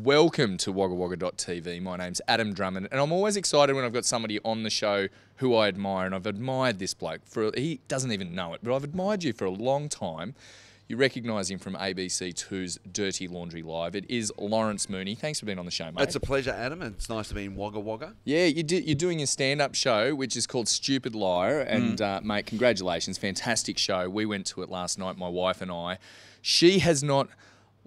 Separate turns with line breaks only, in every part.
Welcome to WaggaWagga.tv. My name's Adam Drummond, and I'm always excited when I've got somebody on the show who I admire, and I've admired this bloke he doesn't even know it, but I've admired you for a long time. You recognise him from ABC2's Dirty Laundry Live. It is Lawrence Mooney. Thanks for being on the show, mate.
It's a pleasure, Adam. It's nice to be in Wagga Wagga.
Yeah, you're doing a stand-up show, which is called Stupid Liar, and mate, congratulations, fantastic show. We went to it last night, my wife and I. She has not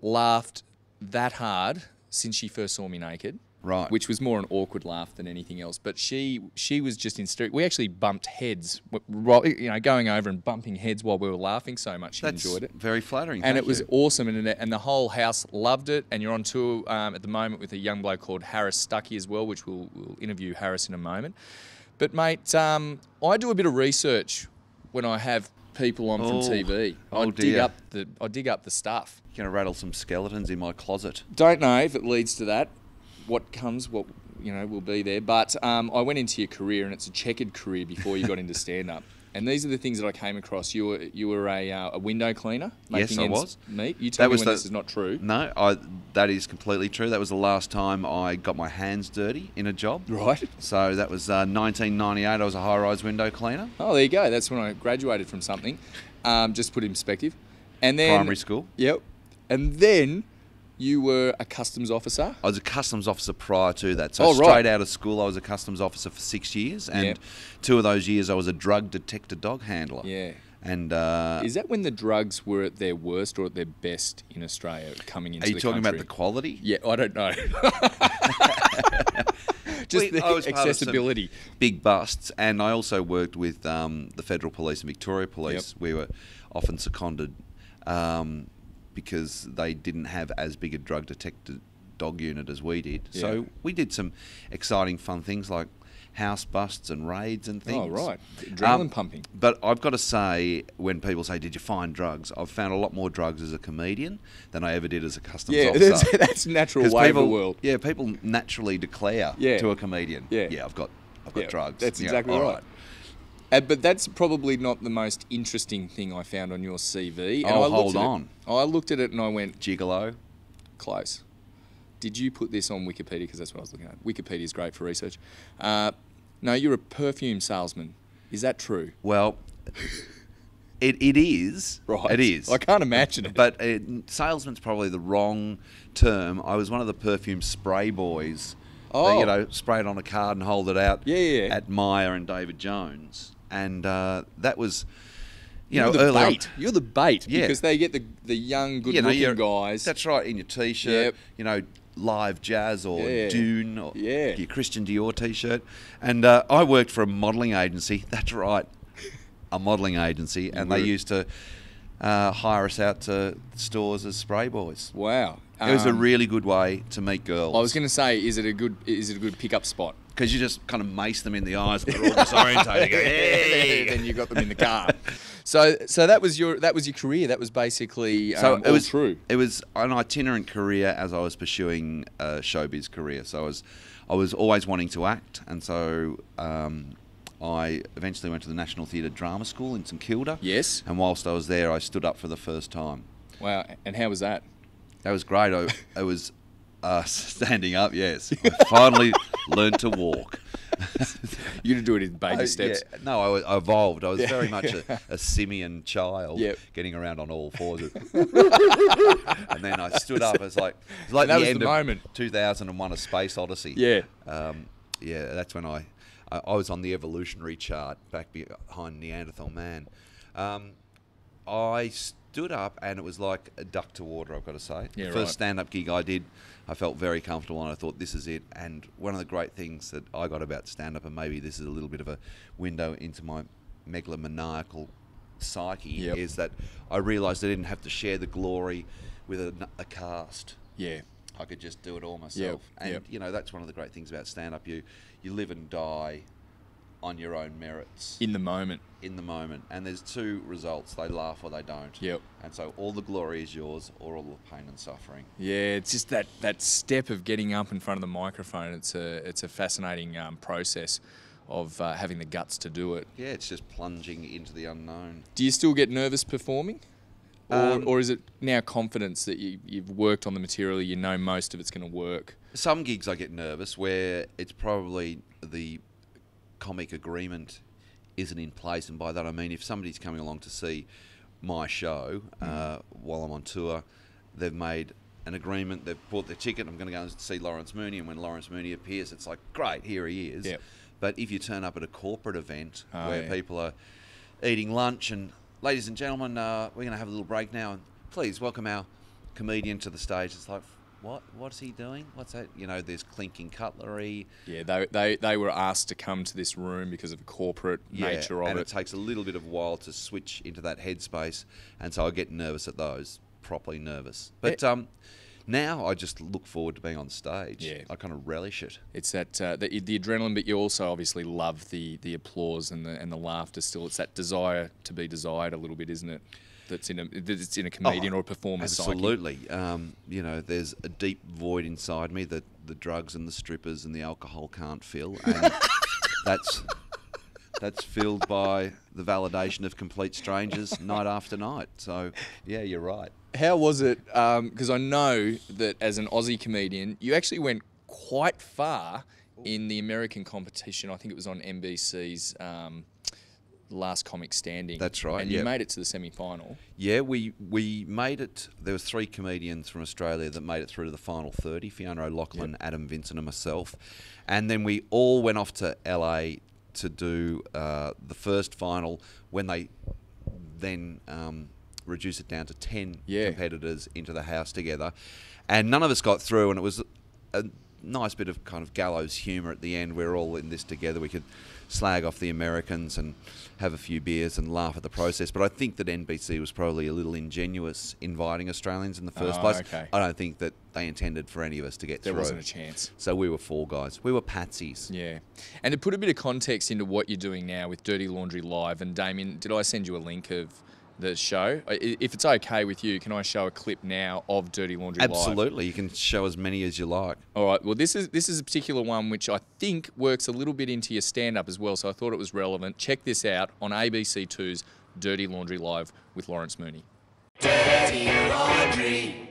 laughed that hard since she first saw me naked.
Right.
Which was more an awkward laugh than anything else. But she was just hysterical. We actually bumped heads, going over and bumping heads while we were laughing so much. She enjoyed it.
Very flattering.
And it was awesome. And the whole house loved it. And you're on tour at the moment with a young bloke called Harris Stuckey as well, which we'll interview Harris in a moment. But, mate, I do a bit of research when I have people on from TV. I dig up the stuff.
You're going to rattle some skeletons in my closet.
Don't know if it leads to that. What will be there. But I went into your career, and it's a checkered career before you got into stand-up. And these are the things that I came across. You were a window cleaner, making
yes, I was.
Meet. You tell me when this is not true.
No, that is completely true. That was the last time I got my hands dirty in a job.
Right.
So that was 1998. I was a high-rise window cleaner.
Oh, there you go. That's when I graduated from something. Just to put it in perspective. And then
Primary school.
Yep. And then you were a customs officer?
I was a customs officer prior to that. So straight out of school, I was a customs officer for 6 years. And 2 of those years, I was a drug detector dog handler.
Yeah.
And
is that when the drugs were at their worst or at their best in Australia coming into the country?
Are you talking about the quality?
Yeah, I don't know. Just the accessibility.
Big busts. And I also worked with the Federal Police and Victoria Police. Yep. We were often seconded because they didn't have as big a drug detector dog unit as we did. Yeah. So we did some exciting, fun things like house busts and raids and things.
Oh, right. Adrenaline pumping.
But I've got to say, when people say, did you find drugs? I've found a lot more drugs as a comedian than I ever did as a customs officer.
Yeah, that's natural way of the world.
Yeah, people naturally declare to a comedian, I've got drugs.
That's exactly right. But that's probably not the most interesting thing I found on your CV. And
hold on.
I looked at it and I went...
Gigolo?
Close. Did you put this on Wikipedia? Because that's what I was looking at. Wikipedia is great for research. No, you're a perfume salesman. Is that true?
Well, it is.
Right.
It is.
I can't imagine it.
But salesman's probably the wrong term. I was one of the perfume spray boys.
Oh.
That, spray it on a card and hold it out at Myer and David Jones. And that was,
You're the bait. You're the bait because they get the young, good-looking guys.
That's right, in your T-shirt, live jazz or Dune or your Christian Dior T-shirt. And I worked for a modelling agency. That's right, a modelling agency. And they used to hire us out to stores as spray boys.
Wow.
It was a really good way to meet girls.
I was going to say, is it a good pickup spot?
Because you just kind of mace them in the eyes, but they're all disorientated. Hey!
Then you got them in the car. So that was your career. That was basically all true.
It was an itinerant career as I was pursuing a showbiz career. So I was always wanting to act, and so I eventually went to the National Theatre Drama School in St Kilda.
Yes.
And whilst I was there, I stood up for the first time.
Wow! And how was that?
That was great. I was standing up. Yes, I finally learned to walk.
You to do it in baby steps.
Yeah. No, I evolved. I was very much a simian child, getting around on all fours. And then I stood up. It was like the end of 2001: A Space Odyssey.
Yeah.
That's when I was on the evolutionary chart back behind Neanderthal man. I stood up and it was like a duck to water, I've got to say.
Yeah,
the first stand-up gig I did, I felt very comfortable and I thought, this is it. And one of the great things that I got about stand-up, and maybe this is a little bit of a window into my megalomaniacal psyche, is that I realised I didn't have to share the glory with a cast.
Yeah.
I could just do it all myself. And, that's one of the great things about stand-up. You live and die on your own merits.
In the moment.
And there's 2 results. They laugh or they don't.
Yep.
And so all the glory is yours or all the pain and suffering.
Yeah, it's just that step of getting up in front of the microphone. It's a fascinating process of having the guts to do it.
Yeah, it's just plunging into the unknown.
Do you still get nervous performing? Or is it now confidence that you've worked on the material, you know most of it's going to work?
Some gigs I get nervous where it's probably the comic agreement isn't in place, and by that I mean if somebody's coming along to see my show while I'm on tour, they've made an agreement, they've bought their ticket, I'm going to go and see Lawrence Mooney, and when Lawrence Mooney appears, it's like, great, here he is.
Yep.
But if you turn up at a corporate event where
yeah.
people are eating lunch and, ladies and gentlemen, we're going to have a little break now, and please welcome our comedian to the stage. It's like, what's he doing? What's that? You know, there's clinking cutlery.
Yeah, they were asked to come to this room because of the corporate nature of
and
it.
it takes a little bit of while to switch into that headspace, and so I get nervous at those, properly nervous. But now I just look forward to being on stage.
Yeah.
I kind of relish it.
It's that the adrenaline, but you also obviously love the applause and the laughter. Still, it's that desire to be desired a little bit, isn't it? That's in a comedian or a performer's psyche.
Absolutely. You know, there's a deep void inside me that the drugs and the strippers and the alcohol can't fill, and that's filled by the validation of complete strangers night after night. So, yeah, you're right.
How was it? Because I know that as an Aussie comedian, you actually went quite far in the American competition. I think it was on NBC's Last Comic Standing.
That's right.
And you made it to the semi-final.
Yeah, we made it. There was 3 comedians from Australia that made it through to the final 30, Fiona O'Loughlin, Adam Vincent and myself. And then we all went off to LA to do the first final, when they then reduced it down to 10 competitors into the house together. And none of us got through, and it was a nice bit of kind of gallows humour at the end. We're all in this together. We could slag off the Americans and have a few beers and laugh at the process. But I think that NBC was probably a little ingenuous inviting Australians in the first place.
Okay.
I don't think that they intended for any of us to get through.
There wasn't a chance.
So we were fall guys. We were patsies.
Yeah. And to put a bit of context into what you're doing now with Dirty Laundry Live, and Damien, did I send you a link of the show? If it's okay with you, can I show a clip now of Dirty Laundry Live?
Absolutely. You can show as many as you like.
All right. Well, this is a particular one which I think works a little bit into your stand-up as well, so I thought it was relevant. Check this out on ABC2's Dirty Laundry Live with Lawrence Mooney.
Dirty Laundry.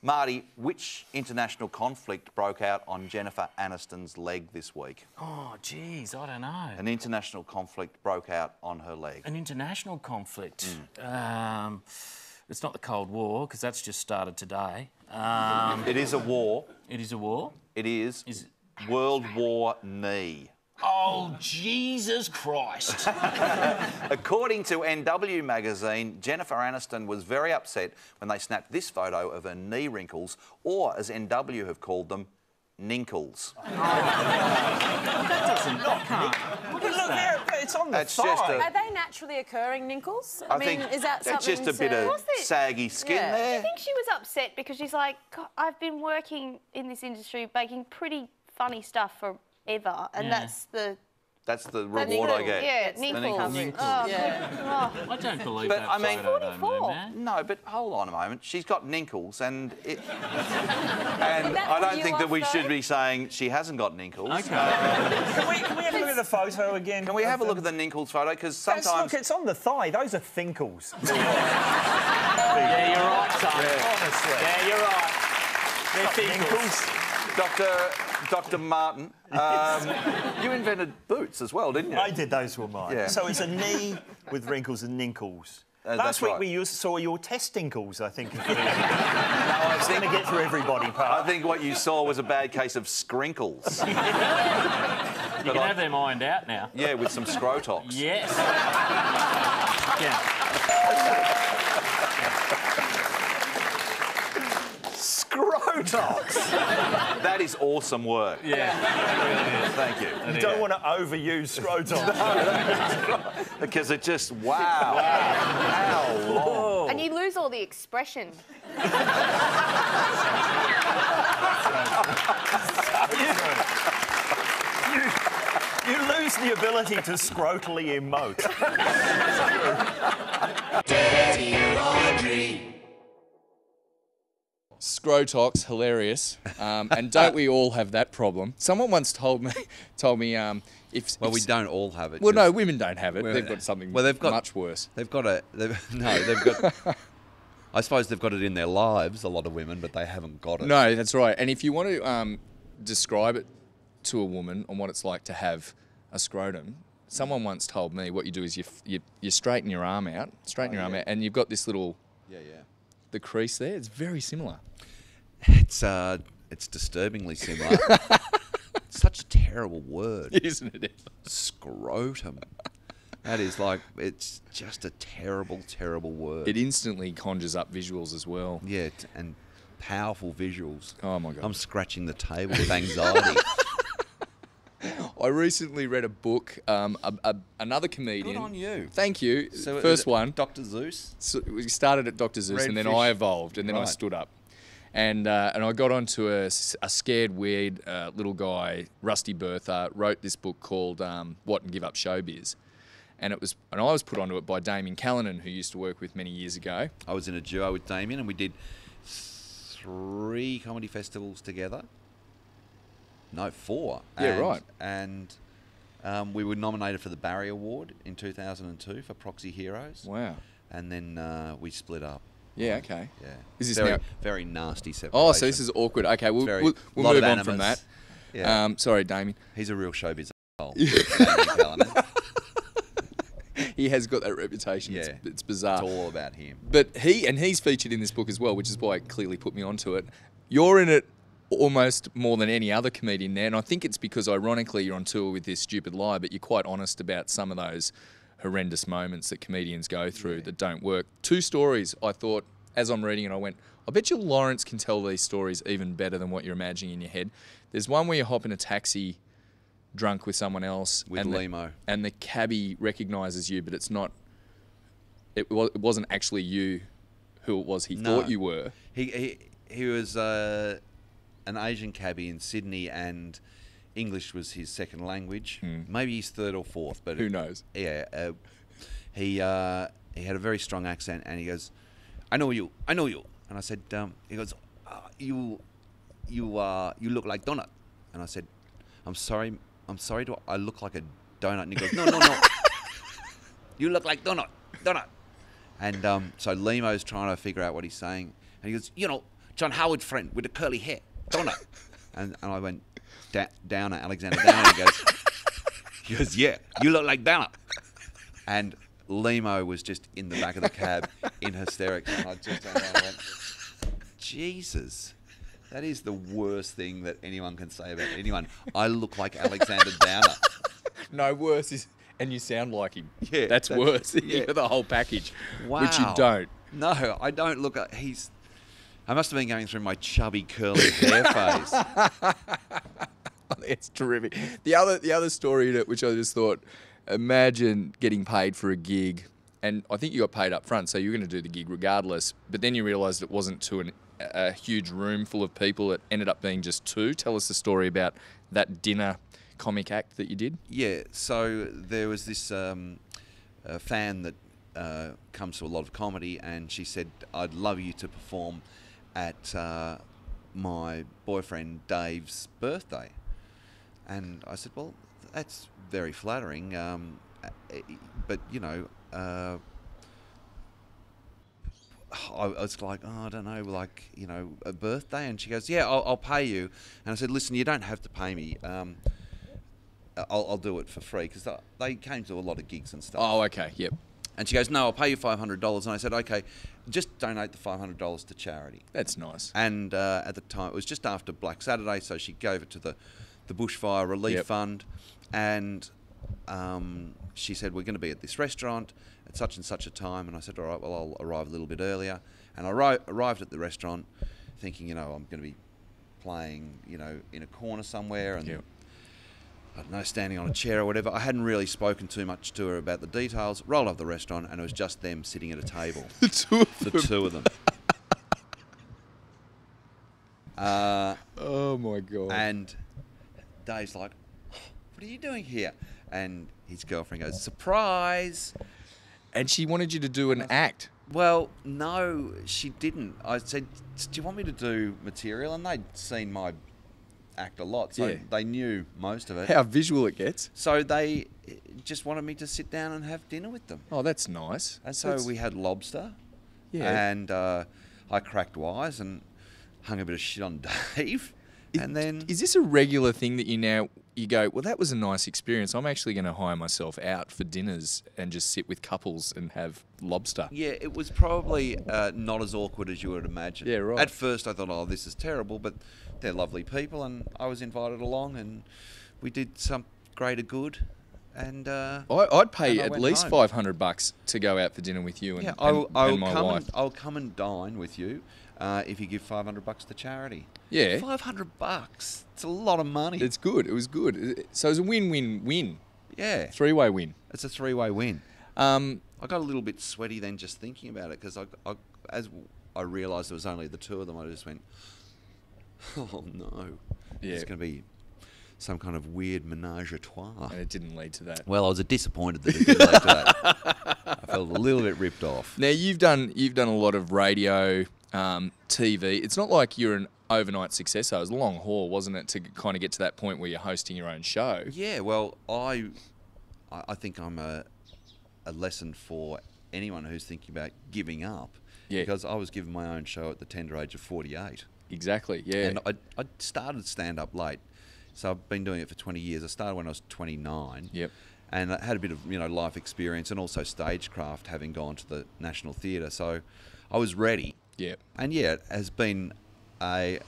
Marty, which international conflict broke out on Jennifer Aniston's leg this week?
Oh, geez, I don't know.
An international conflict broke out on her leg.
An international conflict. It's not the Cold War, because that's just started today.
It is a war.
It is a war?
It is World War Knee.
Oh, Jesus Christ.
According to NW magazine, Jennifer Aniston was very upset when they snapped this photo of her knee wrinkles, or as NW have called them, ninkles.
That can't. What is that?
It's on the
That's
thigh.
just
Are they naturally occurring ninkles?
I
mean,
think
is that
that's
something
just a bit of
Was it?
saggy skin
Yeah.
there.
I think she was upset because she's like, "God, I've been working in this industry making pretty funny stuff forever, and that's the
reward I get.
Yeah,
The
ninkles.
ninkles.
Oh,
Yeah.
I don't believe
But,
that
I mean,
photo, though,
44.
man.
No, but hold on a moment. She's got ninkles, and
that
I don't
put
think
you
that
off,
we
though?
should be saying she hasn't got ninkles.
Okay.
Can we have a look at the photo again?
Can we have a look at the ninkles photo? Because sometimes...
Look, it's on the thigh. Those are thinkles.
Yeah, you're right, son.
Honestly.
Yeah, you're right. They're thinkles.
Dr. Martin, you invented boots as well, didn't you?
I did, those were mine.
Yeah.
So it's a knee with wrinkles and ninkles.
That's
Last week
right.
we saw your testinkles, I think.
No, I
It's going to get through everybody,
I
pal.
think what you saw was a bad case of scrinkles.
You can have them ironed out now.
Yeah, with some Scrotox.
Yes. Yeah.
Scrotox! That is awesome work.
Yeah.
Thank you.
You don't want to overuse scrotum.
Because it just, wow. How long?
And you lose all the expression.
You lose the ability to scrotally emote.
Dirty Laundry.
Scrotox, hilarious. And don't we all have that problem? Someone once told me, if
Well, we don't all have it.
Well, no,
'cause
women don't have it. They've got something much worse.
They've got a... They've got... I suppose they've got it in their lives, a lot of women, but they haven't got it.
No, that's right. And if you want to describe it to a woman on what it's like to have a scrotum, someone once told me what you do is you straighten your arm out, and you've got this little... The crease there, it's very similar.
It's disturbingly similar. It's such a terrible word,
Isn't it?
scrotum. That is like, it's just a terrible, terrible word.
It instantly conjures up visuals as well.
Yeah, and powerful visuals.
Oh my God.
I'm scratching the table with anxiety.
I recently read a book, another comedian.
Good on you.
Thank you.
So
First one.
Dr. Zeus.
So we started at Dr. Zeus, and then
Redfish.
I evolved, and then I
Right.
stood up. And I got onto a scared, weird little guy, Rusty Bertha, wrote this book called What and Give Up Showbiz. And I was put onto it by Damien Callanan, who used to work with many years ago.
I was in a duo with Damien, and we did 3 comedy festivals together. No, 4.
Yeah, right.
And we were nominated for the Barry Award in 2002 for Proxy Heroes.
Wow.
And then we split up.
Yeah, okay.
Yeah.
Is this
very,
now...
very nasty separation.
Oh, so this is awkward. Okay, we'll
Very-
move
lot of
on from
animus.
that.
Yeah.
Sorry, Damien.
He's a real showbiz asshole. Damien Callanan.
He has got that reputation.
Yeah.
It's bizarre.
It's all about him.
But he's featured in this book as well, which is why it clearly put me onto it. You're in it almost more than any other comedian there, and I think it's because, ironically, you're on tour with This Stupid Lie, but you're quite honest about some of those horrendous moments that comedians go through that don't work. 2 stories, I thought, as I'm reading it, I went, I bet you Lawrence can tell these stories even better than what you're imagining in your head. There's one where you hop in a taxi drunk with someone else.
With Limo.
And the cabbie recognises you, but it's not... It wasn't actually you who it was he thought you were.
He was an Asian cabbie in Sydney, and English was his second language. Maybe his 3rd or 4th, but
Who knows?
Yeah, he had a very strong accent, and he goes, "I know you," and I said, he goes, "You look like donut," and I said, I'm sorry, do I look like a donut?" And he goes, no, you look like donut. And so Limo's trying to figure out what he's saying, and he goes, John Howard's friend with the curly hair, donut. and I went, Downer, Alexander Downer. He goes, yeah, you look like Downer. And Limo was just in the back of the cab in hysterics, and I just turned around and went, Jesus, that is the worst thing that anyone can say about anyone. I look like Alexander Downer.
No, worse is... And you sound like him.
Yeah,
That's worse.
yeah.
The whole package.
Wow.
Which you don't.
No, I don't look at... I must have been going through my chubby, curly hair phase.
It's terrific. The other story in it, which I just thought, imagine getting paid for a gig, and I think you got paid up front, so you're going to do the gig regardless, but then you realised it wasn't to a huge room full of people. It ended up being just 2. Tell us the story about that dinner comic act that you did.
Yeah, so there was this fan that comes to a lot of comedy, and she said, "I'd love you to perform at my boyfriend Dave's birthday." And I said, "Well, that's very flattering, but I was like, I don't know, a birthday?" And she goes, "Yeah, I'll pay you." And I said, "Listen, you don't have to pay me. I'll do it for free," because they came to a lot of gigs and stuff.
Oh, okay, yep.
And she goes, "No, I'll pay you $500. And I said, "Okay, just donate the $500 to charity."
That's nice.
And at the time, it was just after Black Saturday, so she gave it to the Bushfire Relief Fund. And she said, "We're going to be at this restaurant at such and such a time." And I said, "All right, well, I'll arrive a little bit earlier." And I arrived at the restaurant thinking, I'm going to be playing, in a corner somewhere, and I don't know, standing on a chair or whatever. I hadn't really spoken too much to her about the details. Rolled up the restaurant, and it was just them sitting at a table.
The 2 of them.
The 2 of them.
Oh, my God.
And Dave's like, "What are you doing here?" And his girlfriend goes, "Surprise!"
And she wanted you to do an act.
Well, no, she didn't. I said, "Do you want me to do material?" And they'd seen my act a lot, so
Yeah.
they knew most of it.
How visual it gets.
So they just wanted me to sit down and have dinner with them.
Oh, that's nice.
And so
That's-
we had lobster.
Yeah.
And I cracked wise and hung a bit of shit on Dave. And then...
Is this a regular thing that you go, well, that was a nice experience. I'm actually going to hire myself out for dinners and just sit with couples and have lobster.
Yeah, it was probably not as awkward as you would imagine.
Yeah, right.
At first I thought, oh, this is terrible, but they're lovely people, and I was invited along, and we did some greater good. And
I'd pay
and I
at
went
least
home.
$500 to go out for dinner with you and,
Yeah,
and my wife.
I'll come and dine with you if you give $500 to charity.
Yeah.
$500. It's a lot of money.
It's good. It was good. So it was a win-win-win.
yeah.
Three-way win.
It's a three-way win. I got a little bit sweaty then just thinking about it because as I realised there was only the two of them, I just went, oh no,
Yeah.
it's going to be some kind of weird menage a trois.
And it didn't lead to that.
Well, I was disappointed that it didn't lead to that. I felt a little bit ripped off.
Now you've done a lot of radio, TV. It's not like you're an overnight success. So it was a long haul, wasn't it, to kind of get to that point where you're hosting your own show?
Yeah, well, I think I'm a lesson for anyone who's thinking about giving up.
Yeah.
Because I was given my own show at the tender age of 48.
Exactly. Yeah.
And I started stand-up late. So I've been doing it for 20 years. I started when I was 29.
Yep.
And I had a bit of, life experience and also stagecraft, having gone to the National Theatre. So I was ready.
Yep.
And yeah, it has been it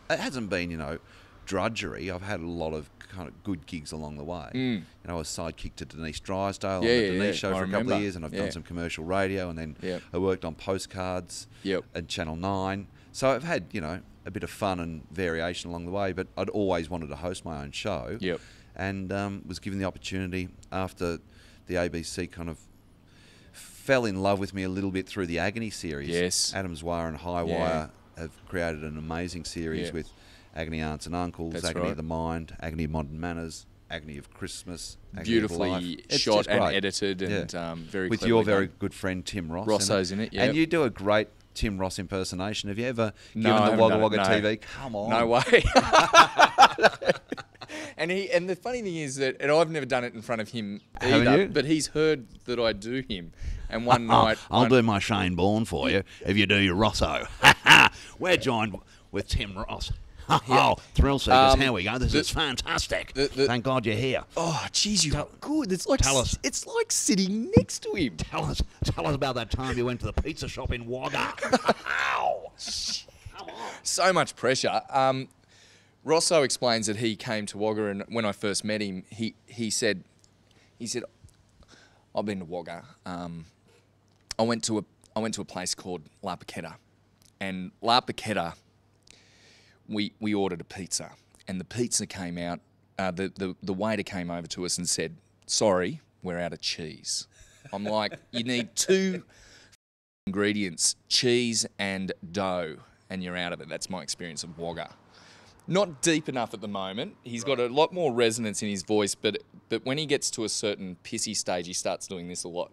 hasn't been, drudgery. I've had a lot of kind of good gigs along the way. I was sidekick to Denise Drysdale on the Denise show
I
for a couple
remember.
of years, and I've done some commercial radio, and then
Yep.
I worked on postcards
Yep.
at Channel 9. So I've had, a bit of fun and variation along the way, but I'd always wanted to host my own show.
Yep.
And was given the opportunity after the ABC kind of fell in love with me a little bit through the Agony series.
Yes.
Adam's Wire and High
Yeah.
Wire have created an amazing series
Yeah.
with Agony Aunts and Uncles,
That's
Agony
right.
of the Mind, Agony of Modern Manners, Agony of Christmas, Agony of
Beautifully
Life. It's
shot
just
and
great.
edited and very
with
cleverly
your very
done.
good friend Tim Ross.
Rosso's in it,
And
yep.
you do a great Tim Ross impersonation. Have you ever
No, I
given the
haven't
Wagga
done it,
Wagga
no.
TV? Come on.
No way. And the funny thing is that, and I've never done it in front of him
Haven't
either,
you?
but he's heard that I do him. And one night,
I'll do my Shane Bourne for you if you do your Rosso. We're joined with Tim Ross. Oh, thrill seekers, here we go. This is fantastic. Thank God you're here.
oh, geez, you look good. It's like
Tell us.
It's like sitting next to him.
Tell us about that time you went to the pizza shop in Wagga. Ow!
So much pressure. Rosso explains that he came to Wagga, and when I first met him, he said, I've been to Wagga. I went to a place called La Paqueta, and La Paqueta, we ordered a pizza, and the pizza came out. The waiter came over to us and said, "Sorry, we're out of cheese." I'm like, you need two ingredients, cheese and dough, and you're out of it. That's my experience of Wagga. Not deep enough at the moment. He's got a lot more resonance in his voice, but when he gets to a certain pissy stage, he starts doing this a lot.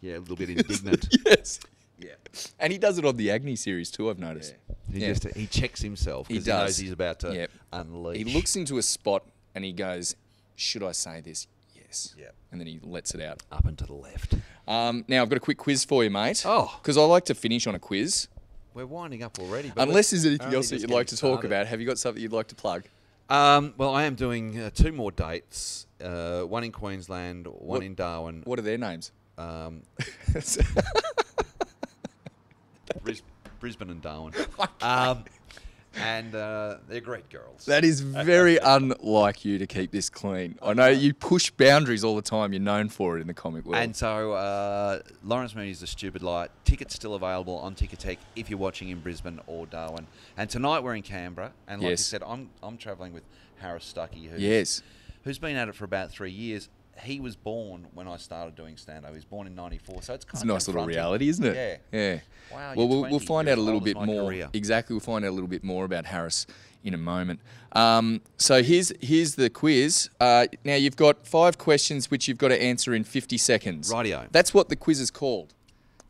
Yeah, a little bit indignant.
Yes.
Yeah.
And he does it on the Agony series too, I've noticed.
He checks himself
He
because he knows
does.
he's about to
Yep.
unleash.
He looks into a spot and he goes, should I say this? Yes.
Yep.
And then he lets it out.
up and to the left.
Now, I've got a quick quiz for you, mate.
Oh.
Because I like to finish on a quiz.
We're winding up already. But
Unless there's
we're
anything
only
else that
just
you'd like
getting
to talk
started.
about. Have you got something you'd like to plug?
Well, I am doing 2 more dates. One in Queensland, one in Darwin.
What are their names?
Brisbane and Darwin. And they're great girls.
That is very unlike you to keep this clean. I know you push boundaries all the time. You're known for it in the comic world.
And so Lawrence Mooney's The Stupid Lie. Tickets still available on Ticketek if you're watching in Brisbane or Darwin. And tonight we're in Canberra. And like
Yes.
you said, I'm travelling with Harris Stuckey, who's been at it for about 3 years. He was born when I started doing stand-up. He was born in '94, so it's kind
it's
of
a nice little
confronting.
reality, isn't it?
Yeah.
Yeah.
Wow,
Well,
you're
we'll
20.
find
You're
out a
as
little
old as
bit
my
more.
career.
Exactly. We'll find out a little bit more about Harris in a moment. So here's the quiz. Now you've got 5 questions which you've got to answer in 50 seconds.
Rightio.
That's what the quiz is called.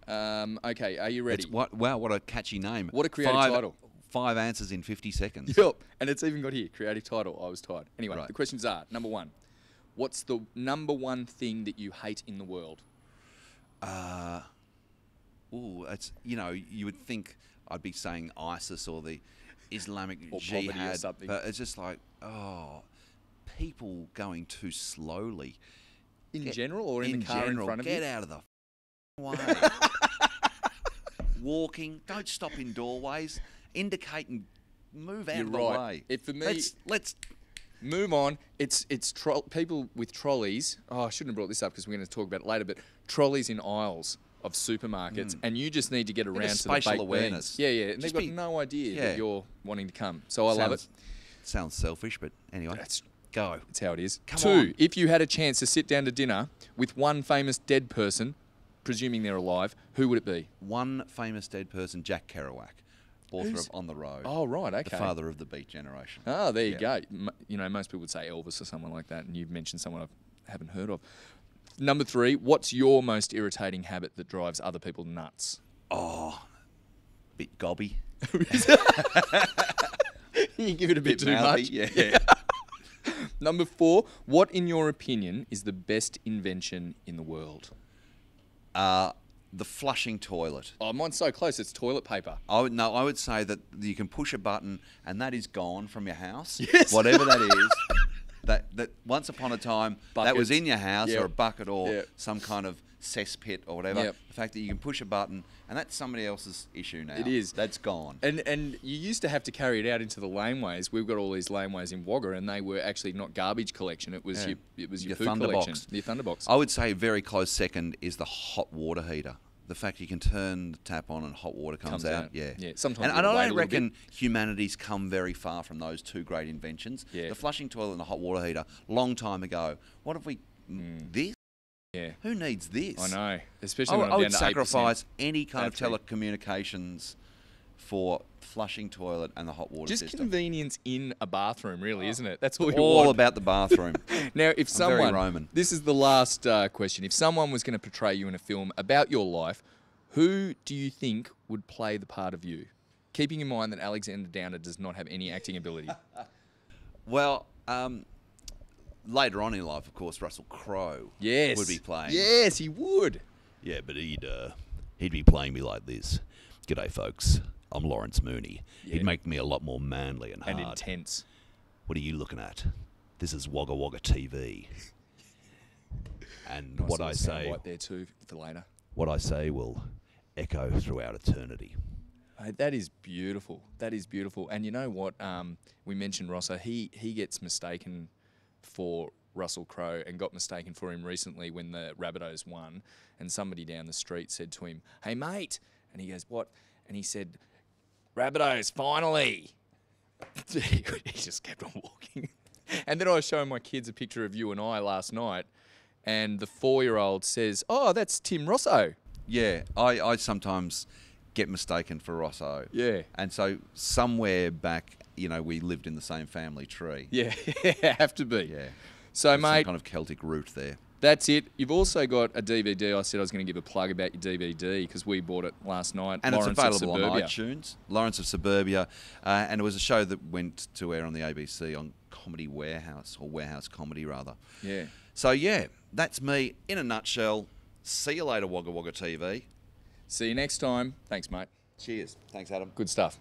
Okay, are you ready?
Wow, what a catchy name.
What a creative title.
5 answers in 50 seconds.
Yep, and it's even got here, creative title, I was tired. Anyway,
Right.
the questions are, number 1, what's the number 1 thing that you hate in the world?
It's, you would think I'd be saying ISIS or the Islamic
Or poverty or
Jihad,
something.
but it's just like, people going too slowly.
In general or in the car
general,
in front of
get
you?
out of the way. Walking, don't stop in doorways. Indicate and move out
You're
of the
right.
way.
For me,
let's
move on. It's people with trolleys. Oh, I shouldn't have brought this up because we're going to talk about it later. But trolleys in aisles of supermarkets, and you just need to get around to the
spatial
baked
awareness.
beans. Yeah, and
Just
they've got no idea that you're wanting to come. So I love it.
Sounds selfish, but anyway, go.
It's how it is.
Come
2,
on.
if you had a chance to sit down to dinner with one famous dead person, presuming they're alive, who would it be?
One famous dead person, Jack Kerouac, author of On the Road.
Oh, right, okay.
The father of the Beat Generation.
Oh, there you go. Most people would say Elvis or someone like that, and you've mentioned someone I haven't heard of. Number 3, what's your most irritating habit that drives other people nuts?
Bit gobby.
You give it a bit too
mouthy,
much.
Yeah.
Number 4, what, in your opinion, is the best invention in the world?
The flushing toilet.
Oh, mine's so close. It's toilet paper.
I would say that you can push a button and that is gone from your house.
Yes.
Whatever that is. That once upon a time that was
Buckets.
in your house,
Yep.
or a bucket, or
Yep.
some kind of cesspit or whatever.
Yep.
The fact that you can push a button and that's somebody else's issue now.
It is.
That's gone.
And you used to have to carry it out into the laneways. We've got all these laneways in Wagga, and they were actually not garbage collection. It was your food collection.
Thunderbox.
Your Thunderbox.
I would say a very close second is the hot water heater. The fact you can turn the tap on and hot water comes out. Yeah.
Sometimes
And
you gotta wait
I
a
don't
little
reckon humanity's come very far from those two great inventions.
Yeah.
The flushing toilet and the hot water heater, long time ago. What if we... This?
Yeah.
Who needs this?
I know. Especially
I
when I'm
would
down to 8%.
sacrifice any kind of
battery.
telecommunications for flushing toilet and the hot water
Just
system.
convenience in a bathroom, really, isn't it? That's all you
All
want.
about the bathroom.
Now, if
very
someone...
Roman.
This is the last question. If someone was going to portray you in a film about your life, who do you think would play the part of you? Keeping in mind that Alexander Downer does not have any acting ability.
Well, later on in life, of course, Russell Crowe
Yes.
would be playing.
Yes, he would.
Yeah, but he'd be playing me like this. G'day, folks. I'm Lawrence Mooney.
Yeah.
He'd make me a lot more manly and hard.
And intense.
What are you looking at? This is Wagga Wagga TV. And
Nice
what
little
I
sound
say,
bite there too for later.
what I say will echo throughout eternity.
That is beautiful. That is beautiful. And you know what? We mentioned Rosso. He gets mistaken for Russell Crowe and got mistaken for him recently when the Rabbitohs won. And somebody down the street said to him, "Hey, mate." And he goes, "What?" And he said, "Rabbitohs, finally." He just kept on walking. And then I was showing my kids a picture of you and I last night. And the 4-year-old says, "Oh, that's Tim Rosso."
Yeah, I sometimes get mistaken for Rosso.
Yeah.
And so somewhere back, we lived in the same family tree.
Yeah, have to be.
Yeah.
So,
There's
mate,
some kind of Celtic root there.
that's it. You've also got a DVD. I said I was going to give a plug about your DVD because we bought it last night.
And
Lawrence of
it's available on
Suburbia.
iTunes. Lawrence of Suburbia. And it was a show that went to air on the ABC on Comedy Warehouse, or Warehouse Comedy, rather.
Yeah.
So, yeah, that's me in a nutshell. See you later, Wagga Wagga TV.
See you next time. Thanks, mate.
Cheers. Thanks, Adam.
Good stuff.